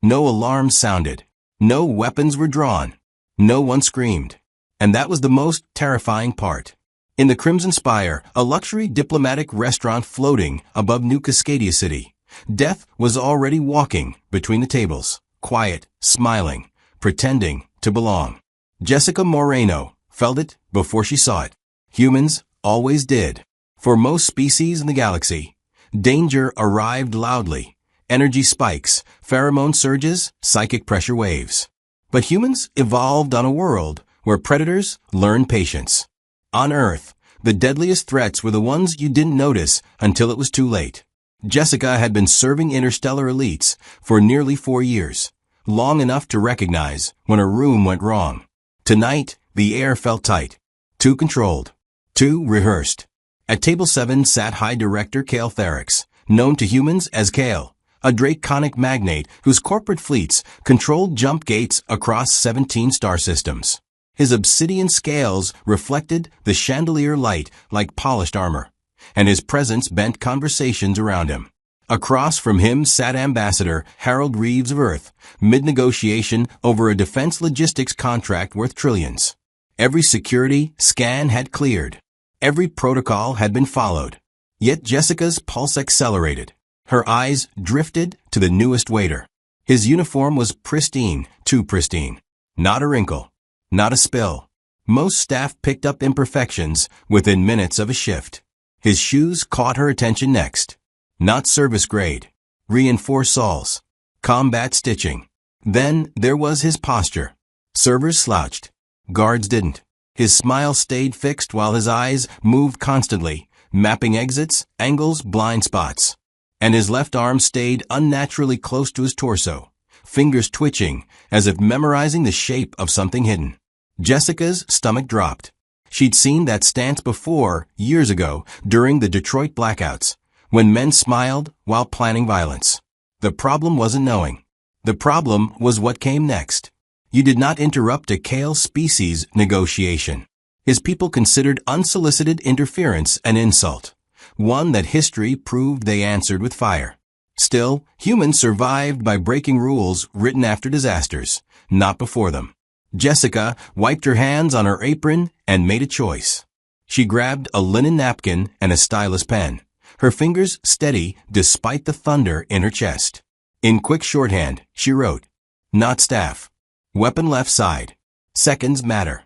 No alarms sounded. No weapons were drawn. No one screamed. And that was the most terrifying part. In the Crimson Spire, a luxury diplomatic restaurant floating above New Cascadia City, Death was already walking between the tables, quiet, smiling, pretending to belong. Jessica Moreno felt it before she saw it. Humans always did. For most species in the galaxy, danger arrived loudly. Energy spikes, pheromone surges, psychic pressure waves. But humans evolved on a world where predators learn patience. On Earth, the deadliest threats were the ones you didn't notice until it was too late. Jessica had been serving interstellar elites for nearly 4 years, long enough to recognize when a room went wrong. Tonight, the air felt tight, too controlled, too rehearsed. At table 7 sat High Director Kale Therix, known to humans as Kale, a draconic magnate whose corporate fleets controlled jump gates across 17 star systems. His obsidian scales reflected the chandelier light like polished armor, and his presence bent conversations around him. Across from him sat Ambassador Harold Reeves of Earth, mid-negotiation over a defense logistics contract worth trillions. Every security scan had cleared. Every protocol had been followed. Yet Jessica's pulse accelerated. Her eyes drifted to the newest waiter. His uniform was pristine, too pristine. Not a wrinkle. Not a spill. Most staff picked up imperfections within minutes of a shift. His shoes caught her attention next. Not service grade. Reinforced soles. Combat stitching. Then there was his posture. Servers slouched. Guards didn't. His smile stayed fixed while his eyes moved constantly, mapping exits, angles, blind spots. And his left arm stayed unnaturally close to his torso, fingers twitching as if memorizing the shape of something hidden. Jessica's stomach dropped. She'd seen that stance before, years ago, during the Detroit blackouts, when men smiled while planning violence. The problem wasn't knowing. The problem was what came next. You did not interrupt a Kale species negotiation. His people considered unsolicited interference an insult, one that history proved they answered with fire. Still, humans survived by breaking rules written after disasters, not before them. Jessica wiped her hands on her apron and made a choice. She grabbed a linen napkin and a stylus pen, her fingers steady despite the thunder in her chest. In quick shorthand, she wrote, "Not staff. Weapon left side. Seconds matter."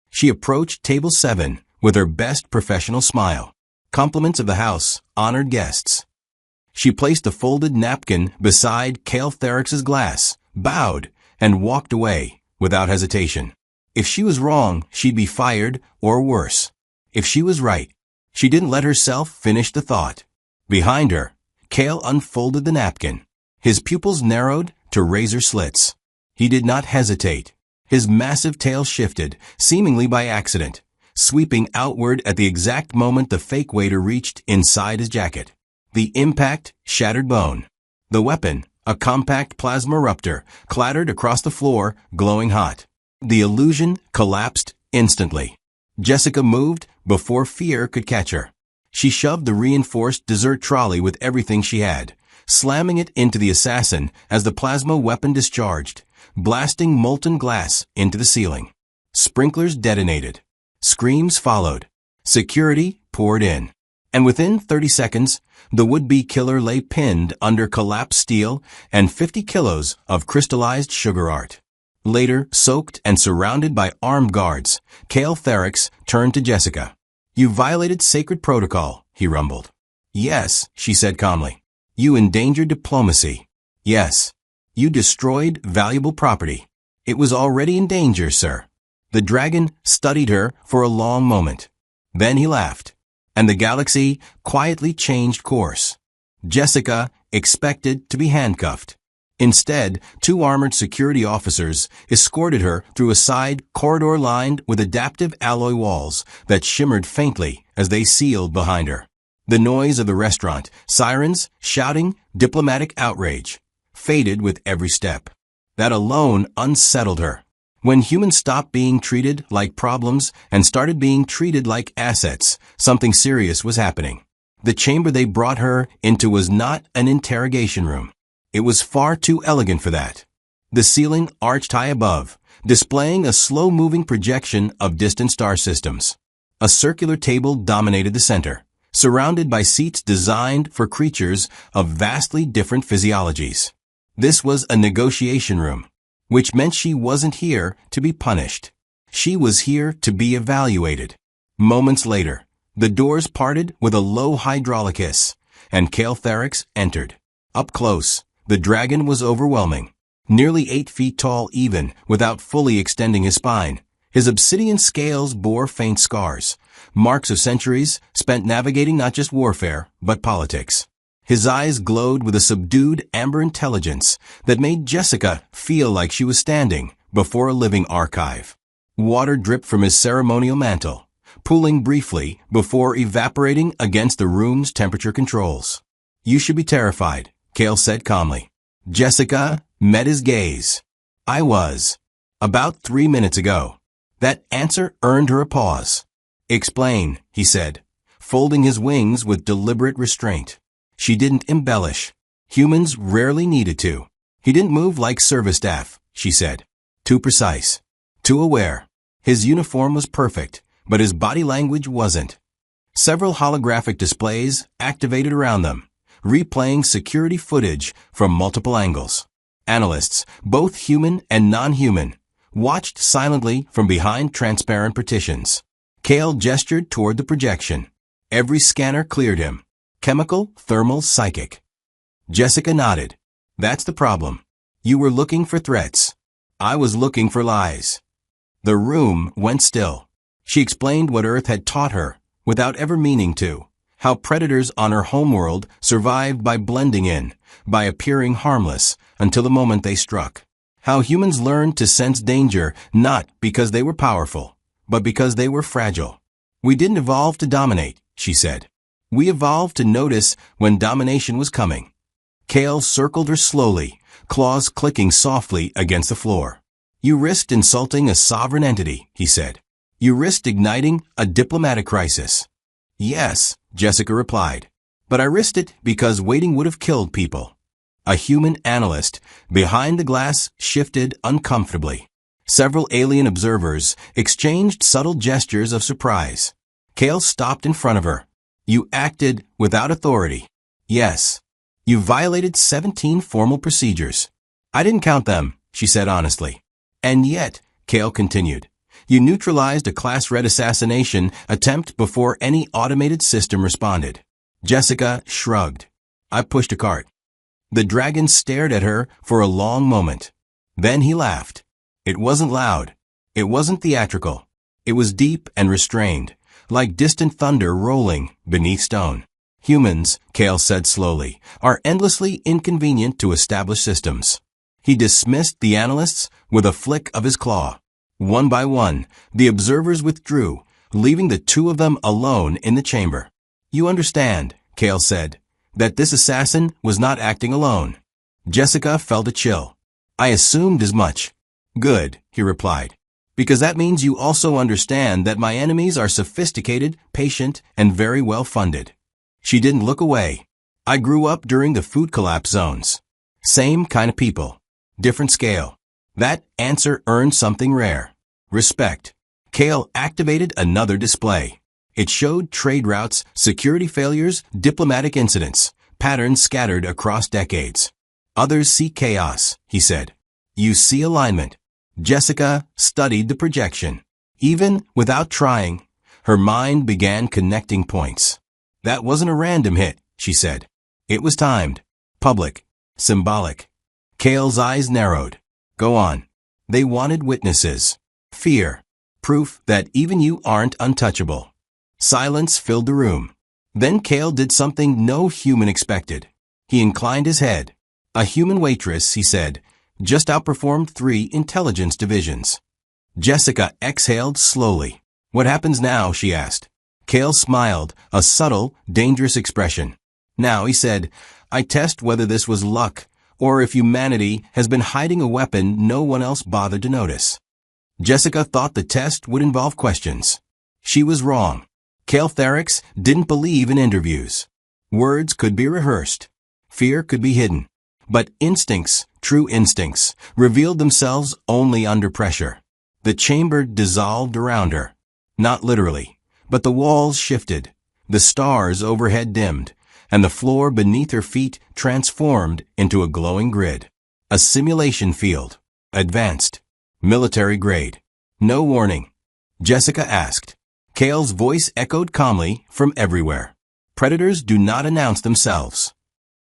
She approached table 7 with her best professional smile. Compliments of the house, honored guests. She placed a folded napkin beside Kale Therix's glass, bowed, and walked away without hesitation. If she was wrong, she'd be fired, or worse. If she was right, she didn't let herself finish the thought. Behind her, Kale unfolded the napkin. His pupils narrowed to razor slits. He did not hesitate. His massive tail shifted, seemingly by accident, sweeping outward at the exact moment the fake waiter reached inside his jacket. The impact shattered bone. The weapon, a compact plasmaruptor, clattered across the floor, glowing hot. The illusion collapsed instantly. Jessica moved before fear could catch her. She shoved the reinforced dessert trolley with everything she had, slamming it into the assassin as the plasma weapon discharged, blasting molten glass into the ceiling. Sprinklers detonated. Screams followed. Security poured in. And within 30 seconds, the would-be killer lay pinned under collapsed steel and 50 kilos of crystallized sugar art. Later, soaked and surrounded by armed guards, Kale Therix turned to Jessica. "You violated sacred protocol," he rumbled. "Yes," she said calmly. "You endangered diplomacy." "Yes." "You destroyed valuable property." "It was already in danger, sir." The dragon studied her for a long moment. Then he laughed, and the galaxy quietly changed course. Jessica expected to be handcuffed. Instead, 2 armored security officers escorted her through a side corridor lined with adaptive alloy walls that shimmered faintly as they sealed behind her. The noise of the restaurant, sirens, shouting, diplomatic outrage, faded with every step. That alone unsettled her. When humans stopped being treated like problems and started being treated like assets, something serious was happening. The chamber they brought her into was not an interrogation room. It was far too elegant for that. The ceiling arched high above, displaying a slow-moving projection of distant star systems. A circular table dominated the center, surrounded by seats designed for creatures of vastly different physiologies. This was a negotiation room, which meant she wasn't here to be punished. She was here to be evaluated. Moments later, the doors parted with a low hydraulic hiss, and Caltherix entered. Up close, the dragon was overwhelming. Nearly 8 feet tall even, without fully extending his spine. His obsidian scales bore faint scars, marks of centuries spent navigating not just warfare, but politics. His eyes glowed with a subdued amber intelligence that made Jessica feel like she was standing before a living archive. Water dripped from his ceremonial mantle, pooling briefly before evaporating against the room's temperature controls. "You should be terrified," Cale said calmly. Jessica met his gaze. "I was. About 3 minutes ago." That answer earned her a pause. "Explain," he said, folding his wings with deliberate restraint. She didn't embellish. Humans rarely needed to. "He didn't move like service staff," she said. "Too precise. Too aware. His uniform was perfect, but his body language wasn't." Several holographic displays activated around them, replaying security footage from multiple angles. Analysts, both human and non-human, watched silently from behind transparent partitions. Cale gestured toward the projection. Every scanner cleared him. Chemical, thermal, psychic. Jessica nodded. "That's the problem. You were looking for threats. I was looking for lies." The room went still. She explained what Earth had taught her, without ever meaning to. How predators on her homeworld survived by blending in, by appearing harmless, until the moment they struck. How humans learned to sense danger not because they were powerful, but because they were fragile. "We didn't evolve to dominate," she said. "We evolved to notice when domination was coming." Cale circled her slowly, claws clicking softly against the floor. "You risked insulting a sovereign entity," he said. "You risked igniting a diplomatic crisis." "Yes," Jessica replied. "But I risked it because waiting would have killed people." A human analyst behind the glass shifted uncomfortably. Several alien observers exchanged subtle gestures of surprise. Cale stopped in front of her. "You acted without authority." "Yes. You violated 17 formal procedures." "I didn't count them," she said honestly. "And yet," Cale continued, "you neutralized a class-red assassination attempt before any automated system responded." Jessica shrugged. "I pushed a cart." The dragon stared at her for a long moment. Then he laughed. It wasn't loud. It wasn't theatrical. It was deep and restrained, like distant thunder rolling beneath stone. "Humans," Cale said slowly, "are endlessly inconvenient to established systems." He dismissed the analysts with a flick of his claw. One by one, the observers withdrew, leaving the two of them alone in the chamber. "You understand," Cale said, "that this assassin was not acting alone." Jessica felt a chill. "I assumed as much." "Good," he replied, "because that means you also understand that my enemies are sophisticated, patient, and very well funded." She didn't look away. "I grew up during the food collapse zones. Same kind of people. Different scale." That answer earned something rare. Respect. Cale activated another display. It showed trade routes, security failures, diplomatic incidents, patterns scattered across decades. "Others see chaos," he said. "You see alignment." Jessica studied the projection. Even without trying, her mind began connecting points. "That wasn't a random hit," she said. "It was timed, public, symbolic." Cale's eyes narrowed. "Go on." They wanted witnesses. Fear. Proof that even you aren't untouchable. Silence filled the room. Then Cale did something no human expected. He inclined his head. "A human waitress," he said, "just outperformed 3 intelligence divisions." Jessica exhaled slowly. "What happens now?" she asked. Cale smiled, a subtle, dangerous expression. "Now," he said, "I test whether this was luck, or if humanity has been hiding a weapon no one else bothered to notice." Jessica thought the test would involve questions. She was wrong. Caltherix didn't believe in interviews. Words could be rehearsed. Fear could be hidden. But instincts, true instincts, revealed themselves only under pressure. The chamber dissolved around her. Not literally, but the walls shifted, the stars overhead dimmed, and the floor beneath her feet transformed into a glowing grid. A simulation field. Advanced. Military grade. No warning. Jessica asked. Kale's voice echoed calmly from everywhere. Predators do not announce themselves.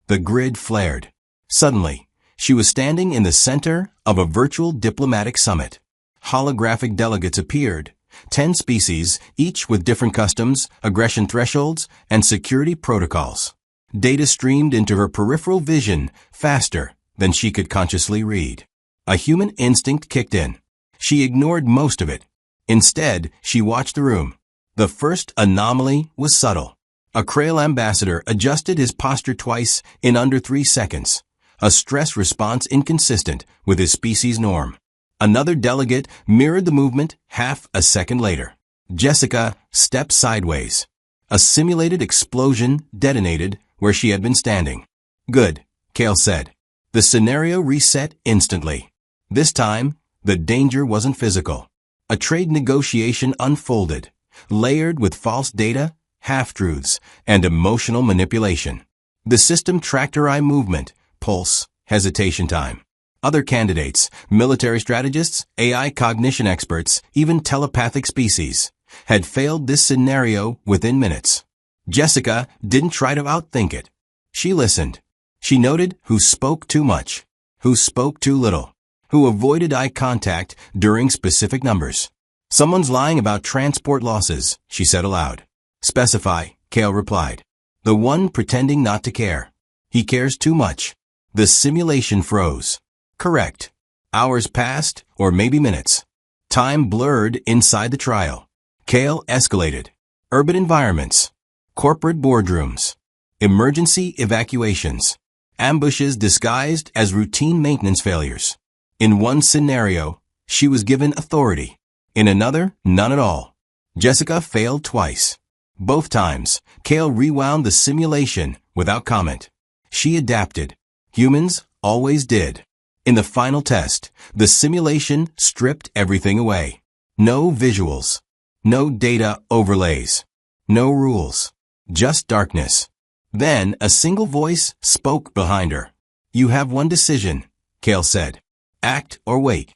The grid flared. Suddenly, she was standing in the center of a virtual diplomatic summit. Holographic delegates appeared, 10 species, each with different customs, aggression thresholds, and security protocols. Data streamed into her peripheral vision faster than she could consciously read. A human instinct kicked in. She ignored most of it. Instead, she watched the room. The first anomaly was subtle. A Krail ambassador adjusted his posture twice in under 3 seconds, a stress response inconsistent with his species norm. Another delegate mirrored the movement half a second later. Jessica stepped sideways. A simulated explosion detonated where she had been standing. Good, Kale said. The scenario reset instantly. This time, the danger wasn't physical. A trade negotiation unfolded, layered with false data, half-truths, and emotional manipulation. The system tracked her eye movement, pulse, hesitation time. Other candidates, military strategists, AI cognition experts, even telepathic species, had failed this scenario within minutes. Jessica didn't try to outthink it. She listened. She noted who spoke too much, who spoke too little, who avoided eye contact during specific numbers. Someone's lying about transport losses, she said aloud. Specify, Kale replied. The one pretending not to care. He cares too much. The simulation froze. Correct. Hours passed, or maybe minutes. Time blurred inside the trial. Kale escalated. Urban environments. Corporate boardrooms. Emergency evacuations. Ambushes disguised as routine maintenance failures. In one scenario, she was given authority. In another, none at all. Jessica failed twice. Both times, Kale rewound the simulation without comment. She adapted. Humans always did. In the final test, the simulation stripped everything away. No visuals. No data overlays. No rules. Just darkness. Then a single voice spoke behind her. You have one decision, Kale said. Act or wait.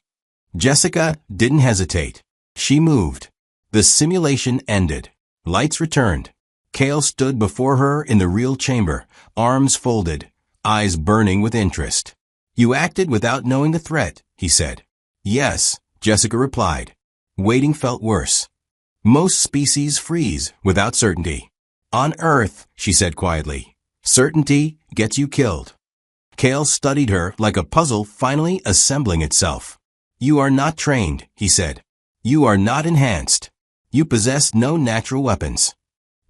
Jessica didn't hesitate. She moved. The simulation ended. Lights returned. Kale stood before her in the real chamber, arms folded, eyes burning with interest. You acted without knowing the threat, he said. Yes, Jessica replied. Waiting felt worse. Most species freeze without certainty. On Earth, she said quietly, certainty gets you killed. Kale studied her like a puzzle finally assembling itself. You are not trained, he said. You are not enhanced. You possess no natural weapons.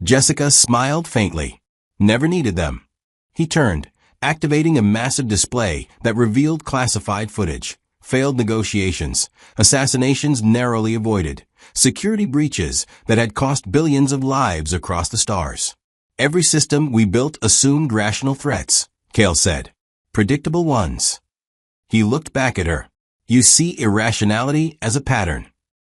Jessica smiled faintly. Never needed them. He turned, activating a massive display that revealed classified footage, failed negotiations, assassinations narrowly avoided, security breaches that had cost billions of lives across the stars. Every system we built assumed rational threats, Kale said. Predictable ones. He looked back at her. You see irrationality as a pattern.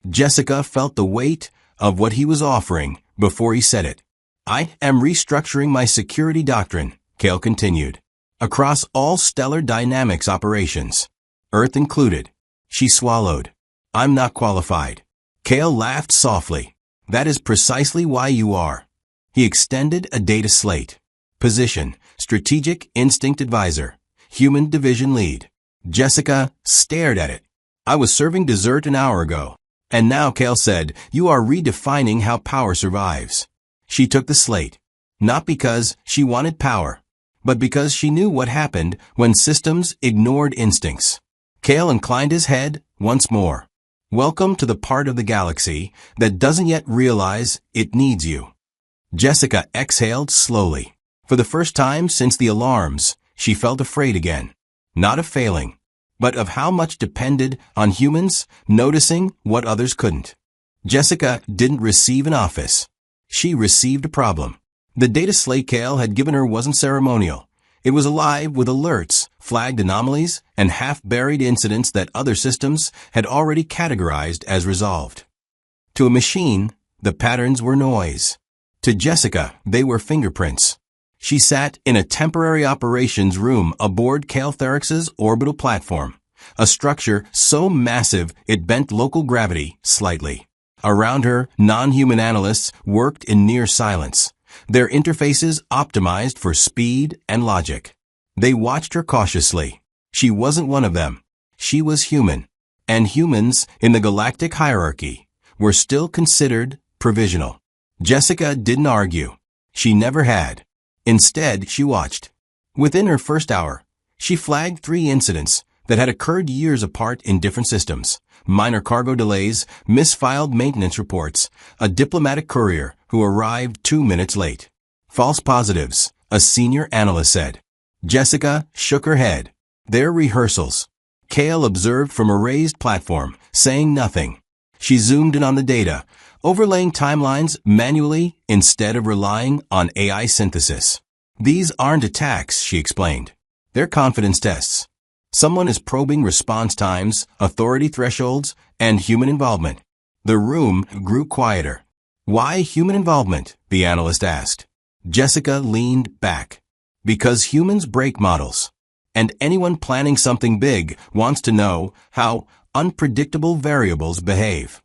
Jessica felt the weight of what he was offering before he said it. I am restructuring my security doctrine, Kale continued, across all stellar dynamics operations, Earth included. She swallowed. I'm not qualified. Kale laughed softly. That is precisely why you are. He extended a data slate. Position, strategic instinct advisor, human division lead. Jessica stared at it. I was serving dessert an hour ago. And now, Kale said, you are redefining how power survives. She took the slate. Not because she wanted power, but because she knew what happened when systems ignored instincts. Kale inclined his head once more. Welcome to the part of the galaxy that doesn't yet realize it needs you. Jessica exhaled slowly. For the first time since the alarms, she felt afraid again. Not of failing, but of how much depended on humans noticing what others couldn't. Jessica didn't receive an office. She received a problem. The data slate Kale had given her wasn't ceremonial. It was alive with alerts, flagged anomalies, and half-buried incidents that other systems had already categorized as resolved. To a machine, the patterns were noise. To Jessica, they were fingerprints. She sat in a temporary operations room aboard Caltherix's orbital platform, a structure so massive it bent local gravity slightly. Around her, non-human analysts worked in near silence, their interfaces optimized for speed and logic. They watched her cautiously. She wasn't one of them. She was human. And humans, in the galactic hierarchy, were still considered provisional. Jessica didn't argue. She never had. Instead, she watched. Within her first hour, she flagged 3 incidents that had occurred years apart in different systems. Minor cargo delays, misfiled maintenance reports, a diplomatic courier who arrived 2 minutes late. False positives, a senior analyst said. Jessica shook her head. They're rehearsals. Kale observed from a raised platform, saying nothing. She zoomed in on the data, overlaying timelines manually instead of relying on AI synthesis. These aren't attacks, she explained. They're confidence tests. Someone is probing response times, authority thresholds, and human involvement. The room grew quieter. Why human involvement? The analyst asked. Jessica leaned back. Because humans break models. And anyone planning something big wants to know how unpredictable variables behave.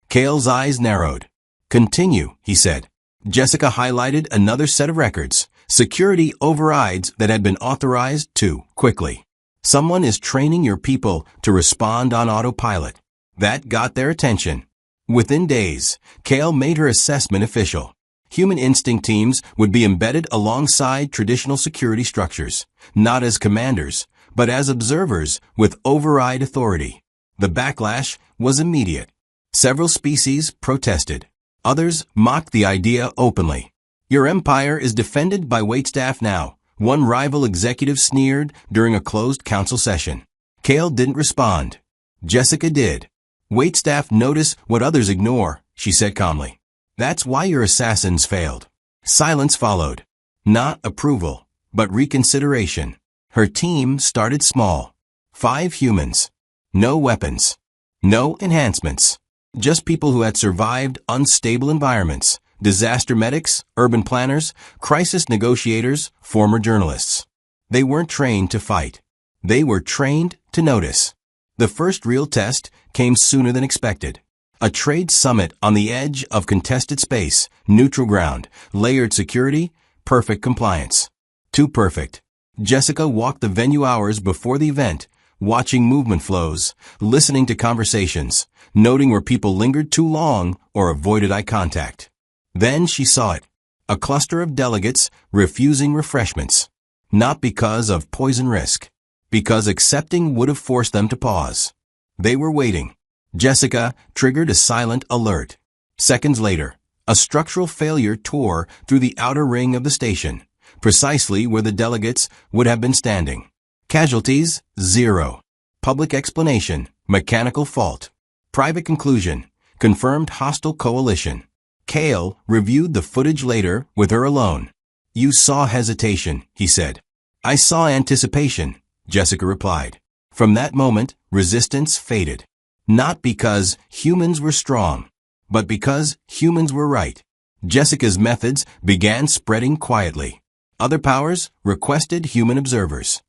Kale's eyes narrowed. Continue, he said. Jessica highlighted another set of records, security overrides that had been authorized too quickly. Someone is training your people to respond on autopilot. That got their attention. Within days, Kale made her assessment official. Human instinct teams would be embedded alongside traditional security structures, not as commanders, but as observers with override authority. The backlash was immediate. Several species protested. Others mocked the idea openly. Your empire is defended by waitstaff now, one rival executive sneered during a closed council session. Kale didn't respond. Jessica did. Waitstaff notice what others ignore, she said calmly. That's why your assassins failed. Silence followed. Not approval, but reconsideration. Her team started small. 5 humans. No weapons. No enhancements. Just people who had survived unstable environments. Disaster medics, urban planners, crisis negotiators, former journalists. They weren't trained to fight. They were trained to notice. The first real test came sooner than expected. A trade summit on the edge of contested space, neutral ground, layered security, perfect compliance. Too perfect. Jessica walked the venue hours before the event, watching movement flows, listening to conversations, noting where people lingered too long or avoided eye contact. Then she saw it. A cluster of delegates refusing refreshments. Not because of poison risk. Because accepting would have forced them to pause. They were waiting. Jessica triggered a silent alert. Seconds later, a structural failure tore through the outer ring of the station, precisely where the delegates would have been standing. Casualties, 0. Public explanation, mechanical fault. Private conclusion, confirmed hostile coalition. Kale reviewed the footage later with her alone. You saw hesitation, he said. I saw anticipation, Jessica replied. From that moment, resistance faded. Not because humans were strong, but because humans were right. Jessica's methods began spreading quietly. Other powers requested human observers.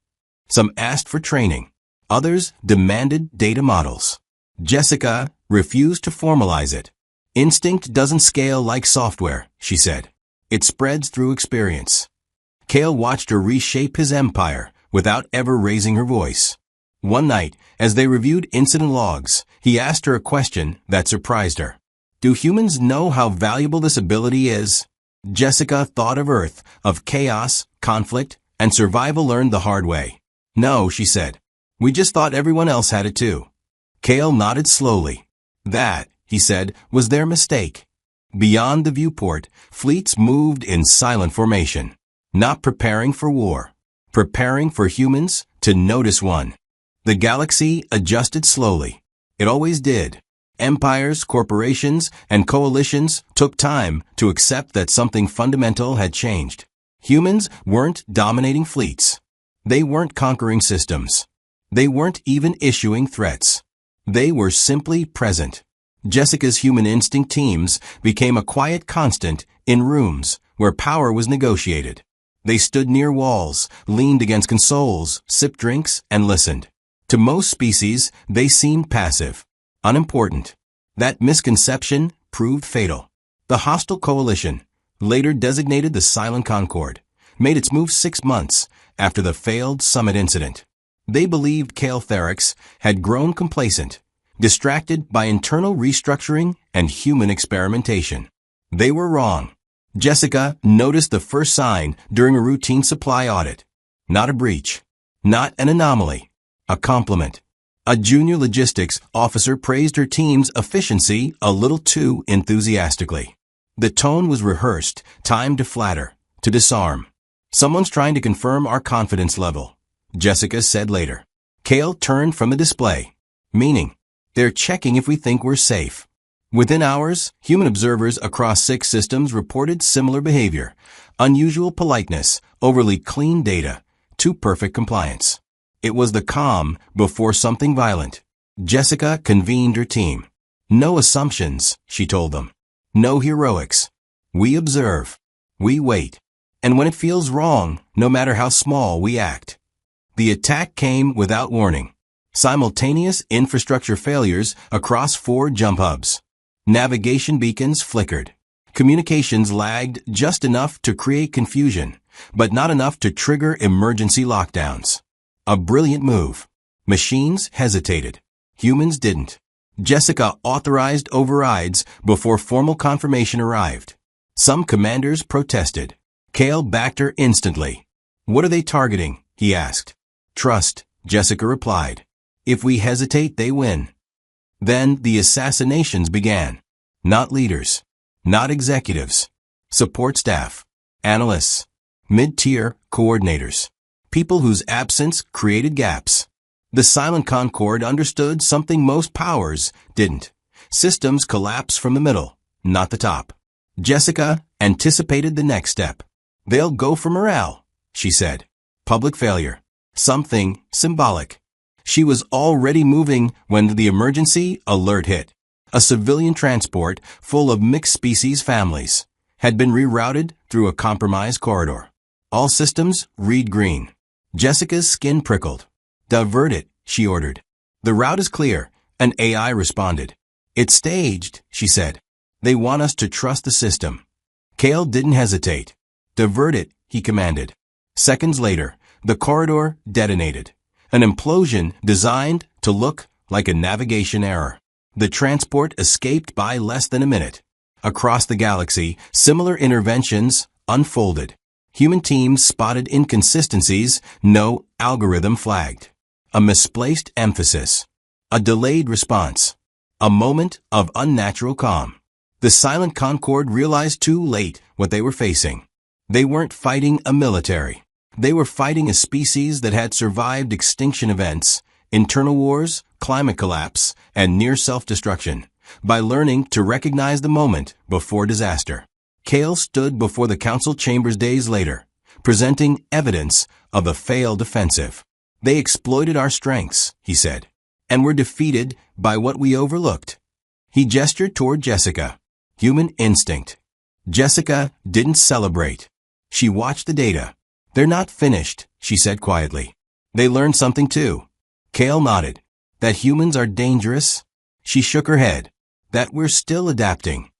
Some asked for training. Others demanded data models. Jessica refused to formalize it. Instinct doesn't scale like software, she said. It spreads through experience. Kale watched her reshape his empire without ever raising her voice. One night, as they reviewed incident logs, he asked her a question that surprised her. Do humans know how valuable this ability is? Jessica thought of Earth, of chaos, conflict, and survival learned the hard way. No, she said. We just thought everyone else had it too. Kale nodded slowly. That, he said, was their mistake. Beyond the viewport, fleets moved in silent formation, not preparing for war, preparing for humans to notice one. The galaxy adjusted slowly. It always did. Empires, corporations, and coalitions took time to accept that something fundamental had changed. Humans weren't dominating fleets. They weren't conquering systems. They weren't even issuing threats. They were simply present. Jessica's human instinct teams became a quiet constant in rooms where power was negotiated. They stood near walls, leaned against consoles, sipped drinks, and listened. To most species, they seemed passive, unimportant. That misconception proved fatal. The hostile coalition, later designated the Silent Concord, made its move 6 months after the failed summit incident. They believed Caltherix had grown complacent, distracted by internal restructuring and human experimentation. They were wrong. Jessica noticed the first sign during a routine supply audit. Not a breach. Not an anomaly. A compliment. A junior logistics officer praised her team's efficiency a little too enthusiastically. The tone was rehearsed, timed to flatter, to disarm. Someone's trying to confirm our confidence level, Jessica said later. Kale turned from the display, meaning, they're checking if we think we're safe. Within hours, human observers across 6 systems reported similar behavior, unusual politeness, overly clean data, too perfect compliance. It was the calm before something violent. Jessica convened her team. No assumptions, she told them. No heroics. We observe. We wait. And when it feels wrong, no matter how small, we act. The attack came without warning. Simultaneous infrastructure failures across 4 jump hubs. Navigation beacons flickered. Communications lagged just enough to create confusion, but not enough to trigger emergency lockdowns. A brilliant move. Machines hesitated. Humans didn't. Jessica authorized overrides before formal confirmation arrived. Some commanders protested. Kale backed her instantly. What are they targeting? He asked. Trust, Jessica replied. If we hesitate, they win. Then the assassinations began. Not leaders. Not executives. Support staff. Analysts. Mid-tier coordinators. People whose absence created gaps. The Silent Concord understood something most powers didn't. Systems collapse from the middle, not the top. Jessica anticipated the next step. They'll go for morale, she said. Public failure. Something symbolic. She was already moving when the emergency alert hit. A civilian transport full of mixed-species families had been rerouted through a compromised corridor. All systems read green. Jessica's skin prickled. Divert it, she ordered. The route is clear, an AI responded. It's staged, she said. They want us to trust the system. Kale didn't hesitate. Divert it, he commanded. Seconds later, the corridor detonated. An implosion designed to look like a navigation error. The transport escaped by less than a minute. Across the galaxy, similar interventions unfolded. Human teams spotted inconsistencies no algorithm flagged. A misplaced emphasis. A delayed response. A moment of unnatural calm. The Silent Concord realized too late what they were facing. They weren't fighting a military. They were fighting a species that had survived extinction events, internal wars, climate collapse, and near self-destruction, by learning to recognize the moment before disaster. Kale stood before the council chambers days later, presenting evidence of a failed offensive. They exploited our strengths, he said, and were defeated by what we overlooked. He gestured toward Jessica. Human instinct. Jessica didn't celebrate. She watched the data. They're not finished, she said quietly. They learned something too. Kale nodded. That humans are dangerous? She shook her head. That we're still adapting.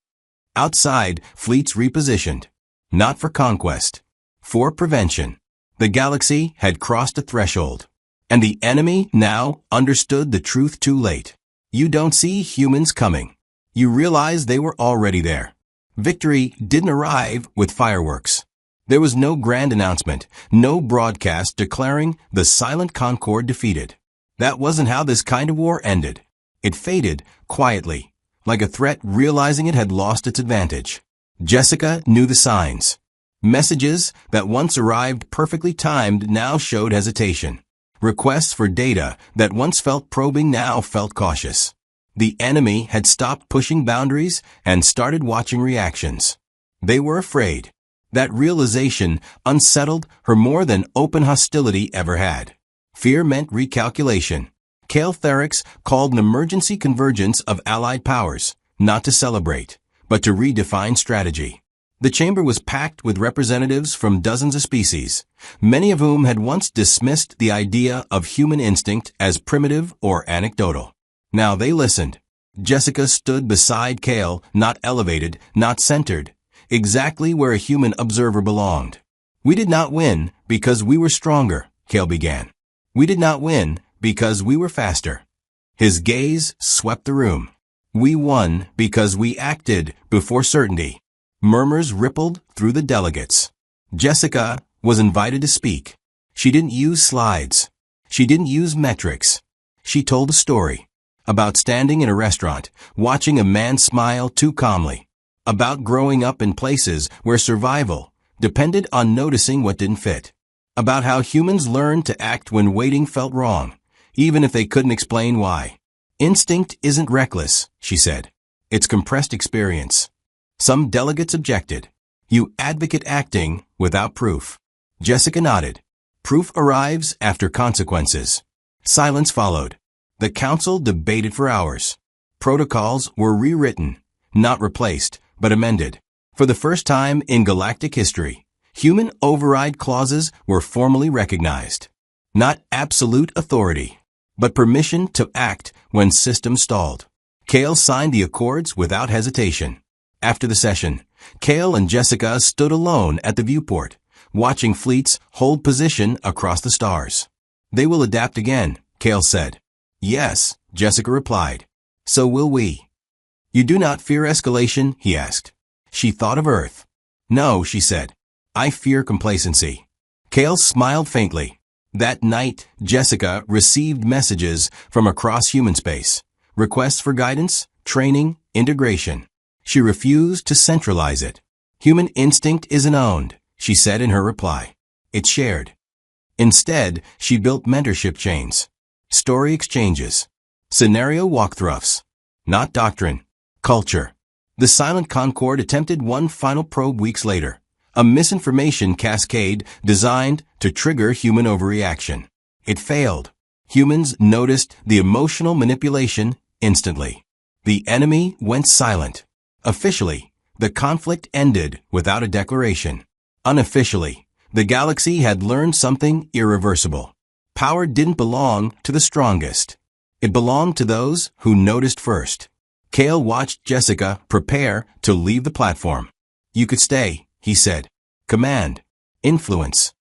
Outside, fleets repositioned. Not for conquest. For prevention. The galaxy had crossed a threshold. And the enemy now understood the truth too late. You don't see humans coming. You realize they were already there. Victory didn't arrive with fireworks. There was no grand announcement, no broadcast declaring the Silent Concord defeated. That wasn't how this kind of war ended. It faded quietly, like a threat realizing it had lost its advantage. Jessica knew the signs. Messages that once arrived perfectly timed now showed hesitation. Requests for data that once felt probing now felt cautious. The enemy had stopped pushing boundaries and started watching reactions. They were afraid. That realization unsettled her more than open hostility ever had. Fear meant recalculation. Kale Therix called an emergency convergence of allied powers, not to celebrate, but to redefine strategy. The chamber was packed with representatives from dozens of species, many of whom had once dismissed the idea of human instinct as primitive or anecdotal. Now they listened. Jessica stood beside Kale, not elevated, not centered, exactly where a human observer belonged. "We did not win because we were stronger," Kale began. "We did not win because we were faster." His gaze swept the room. "We won because we acted before certainty." Murmurs rippled through the delegates. Jessica was invited to speak. She didn't use slides. She didn't use metrics. She told a story about standing in a restaurant, watching a man smile too calmly, about growing up in places where survival depended on noticing what didn't fit, about how humans learned to act when waiting felt wrong, even if they couldn't explain why. "Instinct isn't reckless," she said. "It's compressed experience." Some delegates objected. "You advocate acting without proof." Jessica nodded. "Proof arrives after consequences." Silence followed. The council debated for hours. Protocols were rewritten, not replaced, but amended. For the first time in galactic history, human override clauses were formally recognized. Not absolute authority, but permission to act when systems stalled. Kale signed the accords without hesitation. After the session, Kale and Jessica stood alone at the viewport, watching fleets hold position across the stars. "They will adapt again," Kale said. "Yes," Jessica replied. "So will we." "You do not fear escalation?" he asked. She thought of Earth. "No," she said. "I fear complacency." Kale smiled faintly. That night, Jessica received messages from across human space. Requests for guidance, training, integration. She refused to centralize it. "Human instinct isn't owned," she said in her reply. "It's shared." Instead, she built mentorship chains, story exchanges, scenario walkthroughs, not doctrine, culture. The Silent Concord attempted one final probe weeks later, a misinformation cascade designed to trigger human overreaction. It failed. Humans noticed the emotional manipulation instantly. The enemy went silent. Officially, the conflict ended without a declaration. Unofficially, the galaxy had learned something irreversible. Power didn't belong to the strongest. It belonged to those who noticed first. Kale watched Jessica prepare to leave the platform. "You could stay," he said. "Command. Influence."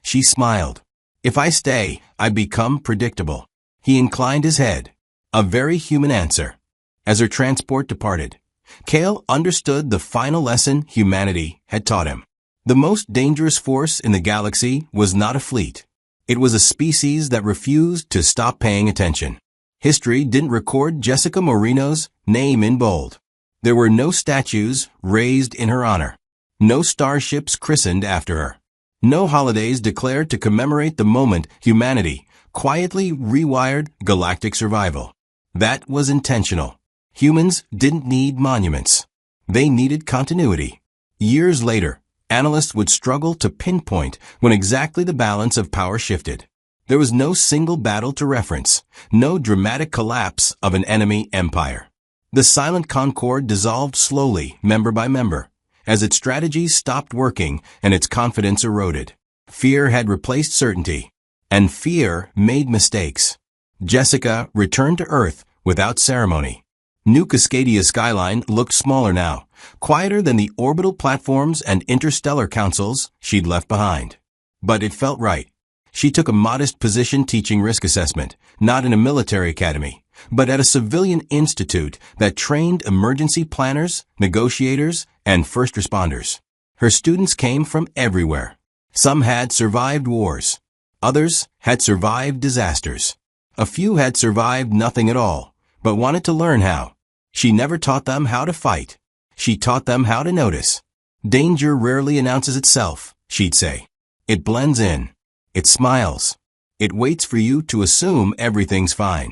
She smiled. "If I stay, I become predictable." He inclined his head. A very human answer. As her transport departed, Kale understood the final lesson humanity had taught him. The most dangerous force in the galaxy was not a fleet. It was a species that refused to stop paying attention. History didn't record Jessica Moreno's name in bold. There were no statues raised in her honor. No starships christened after her. No holidays declared to commemorate the moment humanity quietly rewired galactic survival. That was intentional. Humans didn't need monuments. They needed continuity. Years later, analysts would struggle to pinpoint when exactly the balance of power shifted. There was no single battle to reference, no dramatic collapse of an enemy empire. The Silent Concord dissolved slowly, member by member, as its strategies stopped working and its confidence eroded. Fear had replaced certainty, and fear made mistakes. Jessica returned to Earth without ceremony. New Cascadia skyline looked smaller now, quieter than the orbital platforms and interstellar councils she'd left behind. But it felt right. She took a modest position teaching risk assessment, not in a military academy, but at a civilian institute that trained emergency planners, negotiators, and first responders. Her students came from everywhere. Some had survived wars. Others had survived disasters. A few had survived nothing at all, but wanted to learn how. She never taught them how to fight. She taught them how to notice. "Danger rarely announces itself," she'd say. "It blends in. It smiles. It waits for you to assume everything's fine."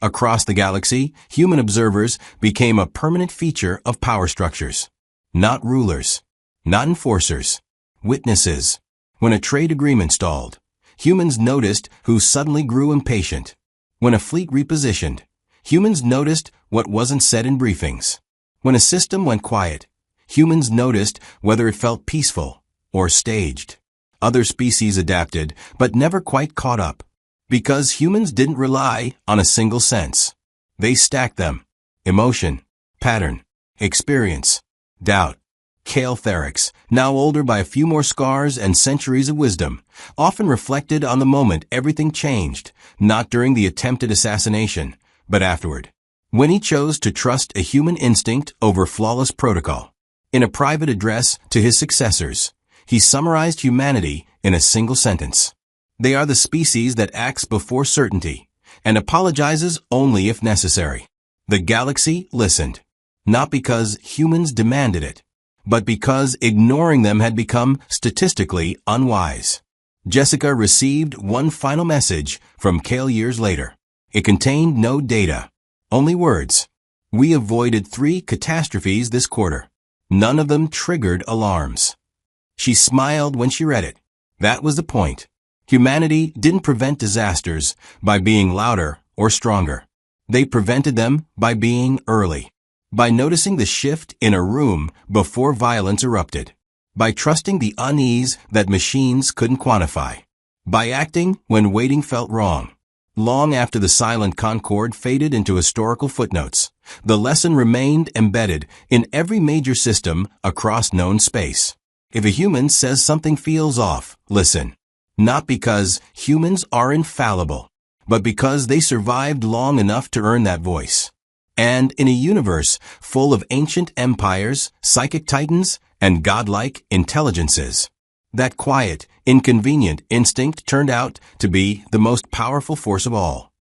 Across the galaxy, human observers became a permanent feature of power structures. Not rulers. Not enforcers. Witnesses. When a trade agreement stalled, humans noticed who suddenly grew impatient. When a fleet repositioned, humans noticed what wasn't said in briefings. When a system went quiet, humans noticed whether it felt peaceful or staged. Other species adapted, but never quite caught up. Because humans didn't rely on a single sense. They stacked them. Emotion, pattern, experience, doubt. Caltherix, now older by a few more scars and centuries of wisdom, often reflected on the moment everything changed, not during the attempted assassination, but afterward, when he chose to trust a human instinct over flawless protocol. In a private address to his successors, he summarized humanity in a single sentence. They are the species that acts before certainty and apologizes only if necessary. The galaxy listened, not because humans demanded it, but because ignoring them had become statistically unwise. Jessica received one final message from Cale years later. It contained no data, only words. We avoided 3 catastrophes this quarter. None of them triggered alarms. She smiled when she read it. That was the point. Humanity didn't prevent disasters by being louder or stronger. They prevented them by being early. By noticing the shift in a room before violence erupted. By trusting the unease that machines couldn't quantify. By acting when waiting felt wrong. Long after the silent concord faded into historical footnotes, the lesson remained embedded in every major system across known space. If a human says something feels off, listen. Not because humans are infallible, but because they survived long enough to earn that voice. And in a universe full of ancient empires, psychic titans, and godlike intelligences, that quiet, inconvenient instinct turned out to be the most powerful force of all.